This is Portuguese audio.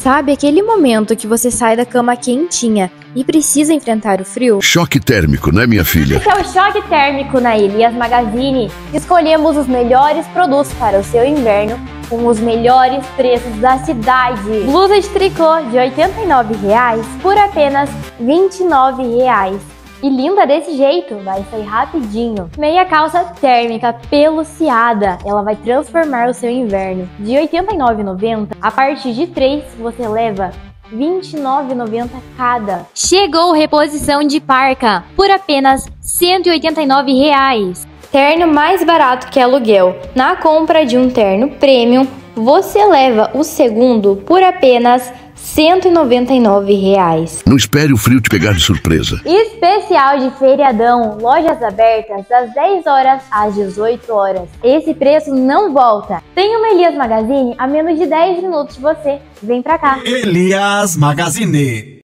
Sabe aquele momento que você sai da cama quentinha e precisa enfrentar o frio? Choque térmico, né, minha filha? Esse é o Choque Térmico na Elias Magazine. Escolhemos os melhores produtos para o seu inverno com os melhores preços da cidade. Blusa de tricô de R$ 89,00 por apenas R$ 29,00. E linda desse jeito, vai sair rapidinho. Meia calça térmica peluciada, ela vai transformar o seu inverno. De R$ 89,90, a partir de 3 você leva R$ 29,90 cada. Chegou reposição de parca por apenas R$ 189,00. Terno mais barato que aluguel. Na compra de um terno premium, você leva o segundo por apenas R$ 199,00. Não espere o frio te pegar de surpresa. Especial de feriadão, lojas abertas das 10 horas às 18 horas. Esse preço não volta. Tem uma Elias Magazine a menos de 10 minutos de você. Vem pra cá. Elias Magazine.